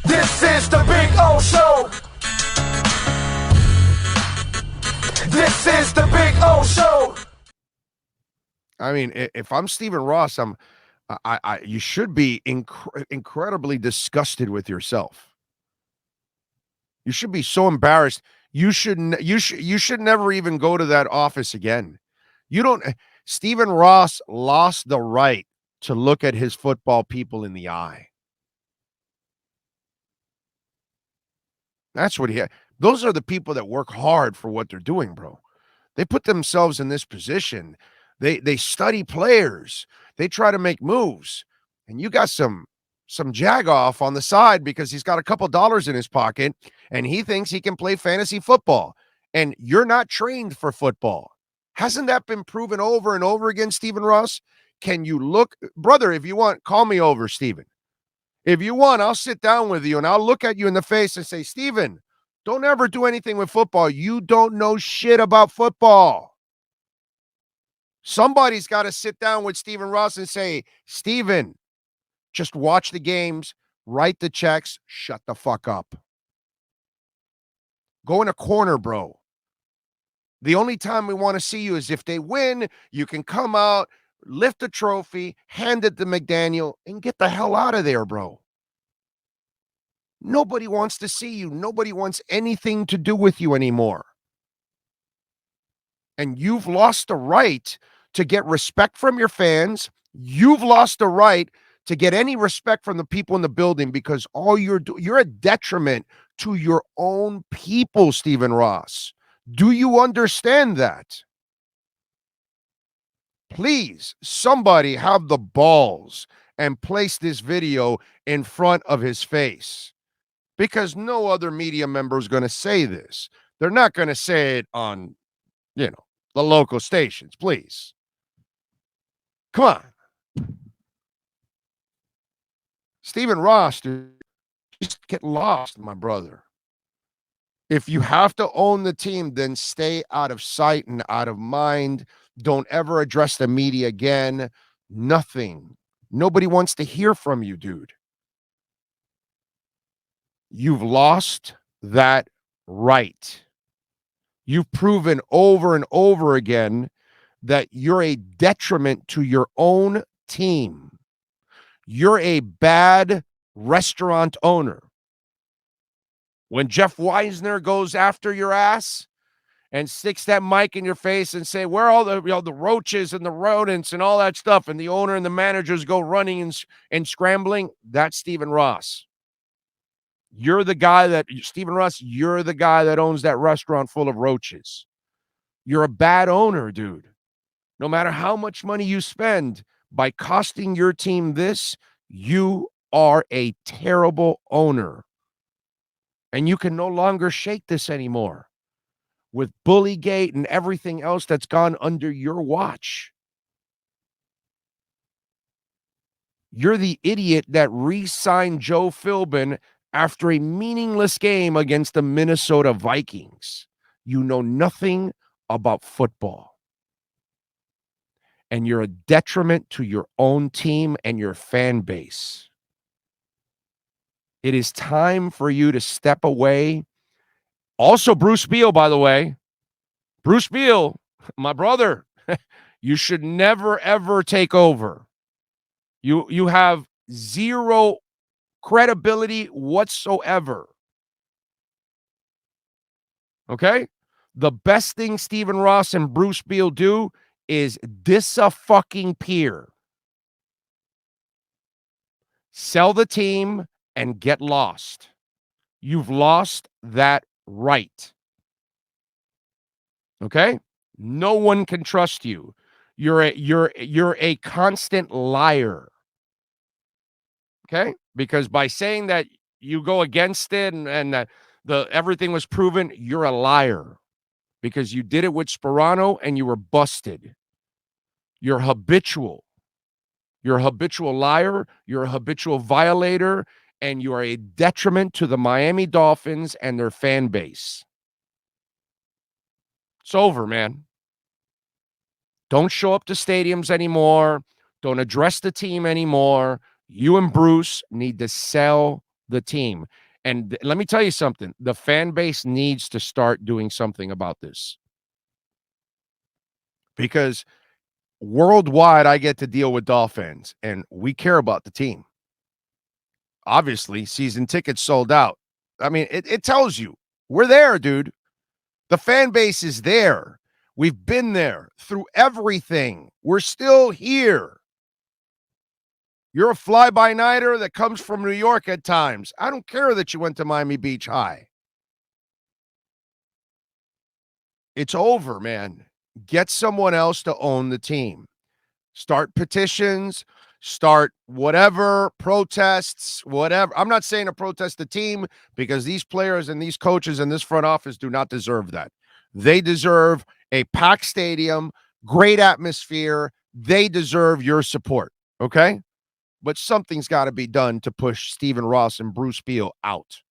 This is the Big O Show. This is the Big O Show. I mean, if I'm Stephen Ross, you should be incredibly disgusted with yourself. You should be so embarrassed. You should never even go to that office again. You don't. Stephen Ross lost the right to look at his football people in the eye. That's what he had. Those are the people that work hard for what they're doing, bro. They put themselves in this position. They study players. They try to make moves. And you got some jagoff on the side because he's got a couple dollars in his pocket and he thinks he can play fantasy football. And you're not trained for football. Hasn't that been proven over and over again, Stephen Ross? Can you look, brother, if you want, call me over, Stephen. If you want, I'll sit down with you and I'll look at you in the face and say, Stephen, don't ever do anything with football. You don't know shit about football. Somebody's got to sit down with Stephen Ross and say, Stephen, just watch the games, write the checks, shut the fuck up. Go in a corner, bro. The only time we want to see you is if they win, you can come out, lift the trophy, hand it to McDaniel, and get the hell out of there, bro. Nobody wants to see you. Nobody wants anything to do with you anymore. And you've lost the right to get respect from your fans. You've lost the right to get any respect from the people in the building because all you're a detriment to your own people, Stephen Ross. Do you understand that? Please, somebody have the balls and place this video in front of his face because no other media member is going to say this. They're not going to say it on, the local stations, please. Come on. Stephen Ross, dude, just get lost, my brother. If you have to own the team, then stay out of sight and out of mind. Don't ever address the media again. Nothing. Nobody wants to hear from you, dude. You've lost that right. You've proven over and over again that you're a detriment to your own team. You're a bad restaurant owner. When Jeff Weisner goes after your ass and sticks that mic in your face and say, where are all the roaches and the rodents and all that stuff, and the owner and the managers go running and scrambling, that's Stephen Ross. You're the guy Stephen Ross, you're the guy that owns that restaurant full of roaches. You're a bad owner, dude. No matter how much money you spend, by costing your team this, you are a terrible owner. And you can no longer shake this anymore with Bullygate and everything else that's gone under your watch. You're the idiot that re-signed Joe Philbin after a meaningless game against the Minnesota Vikings. You know nothing about football. And you're a detriment to your own team and your fan base. It is time for you to step away. Also, Bruce Beal, by the way. Bruce Beal, my brother, you should never, ever take over. You have zero credibility whatsoever. Okay? The best thing Stephen Ross and Bruce Beal do is disappear. Sell the team and get lost. You've lost that right. Okay? No one can trust you. You're a constant liar. Okay? Because by saying that you go against it and that everything was proven, you're a liar. Because you did it with Sperano and you were busted. You're habitual. You're a habitual liar. You're a habitual violator. And you are a detriment to the Miami Dolphins and their fan base. It's over, man. Don't show up to stadiums anymore. Don't address the team anymore. You and Bruce need to sell the team. And let me tell you something. The fan base needs to start doing something about this. Because worldwide, I get to deal with Dolphins, and we care about the team. Obviously, season tickets sold out. I mean, it tells you we're there, dude. The fan base is there. We've been there through everything. We're still here. You're a fly-by-nighter that comes from New York at times. I don't care that you went to Miami Beach High. It's over, man. Get someone else to own the team. Start petitions, start whatever, protests, whatever. I'm not saying to protest the team because these players and these coaches and this front office do not deserve that. They deserve a packed stadium, great atmosphere. They deserve your support, okay? But something's got to be done to push Stephen Ross and Bruce Beal out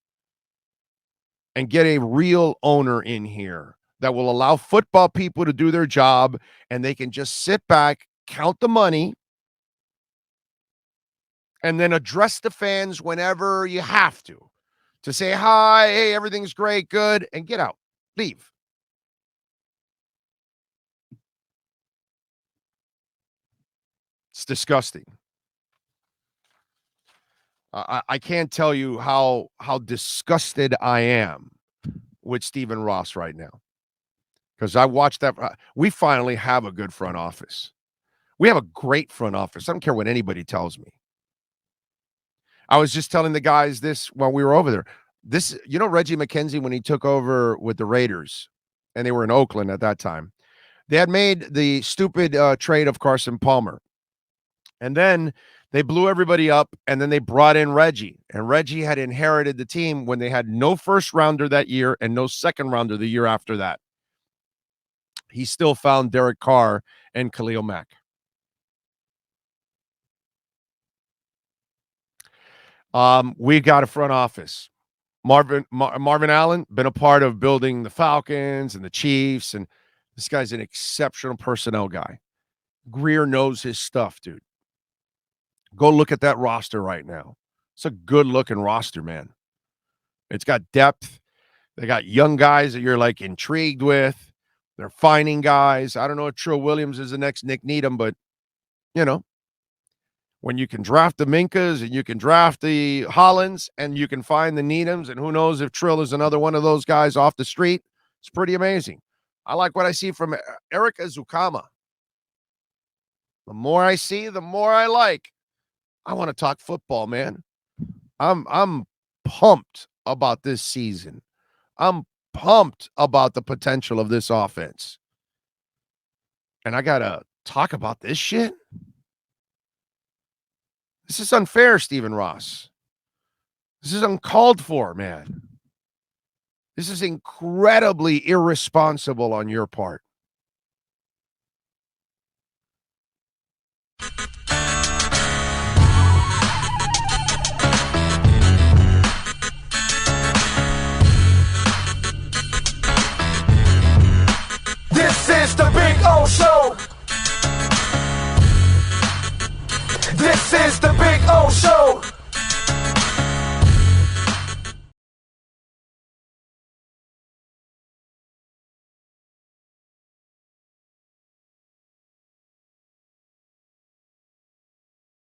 and get a real owner in here that will allow football people to do their job, and they can just sit back, count the money, and then address the fans whenever you have to say, hi, hey, everything's great, good, and get out. Leave. It's disgusting. I can't tell you how disgusted I am with Stephen Ross right now. Because I watched that. We finally have a good front office. We have a great front office. I don't care what anybody tells me. I was just telling the guys this while we were over there. This, Reggie McKenzie, when he took over with the Raiders, and they were in Oakland at that time, they had made the stupid trade of Carson Palmer. And then they blew everybody up, and then they brought in Reggie. And Reggie had inherited the team when they had no first rounder that year and no second rounder the year after that. He still found Derek Carr and Khalil Mack. We got a front office. Marvin Allen, been a part of building the Falcons and the Chiefs, and this guy's an exceptional personnel guy. Greer knows his stuff, dude. Go look at that roster right now. It's a good-looking roster, man. It's got depth. They got young guys that you're, intrigued with. They're finding guys. I don't know if Trill Williams is the next Nick Needham, but, when you can draft the Minkas and you can draft the Hollands and you can find the Needhams, and who knows if Trill is another one of those guys off the street, it's pretty amazing. I like what I see from Eric Azukama. The more I see, the more I like. I want to talk football, man. I'm pumped about this season. I'm pumped about the potential of this offense. And I got to talk about this shit? This is unfair, Stephen Ross. This is uncalled for, man. This is incredibly irresponsible on your part.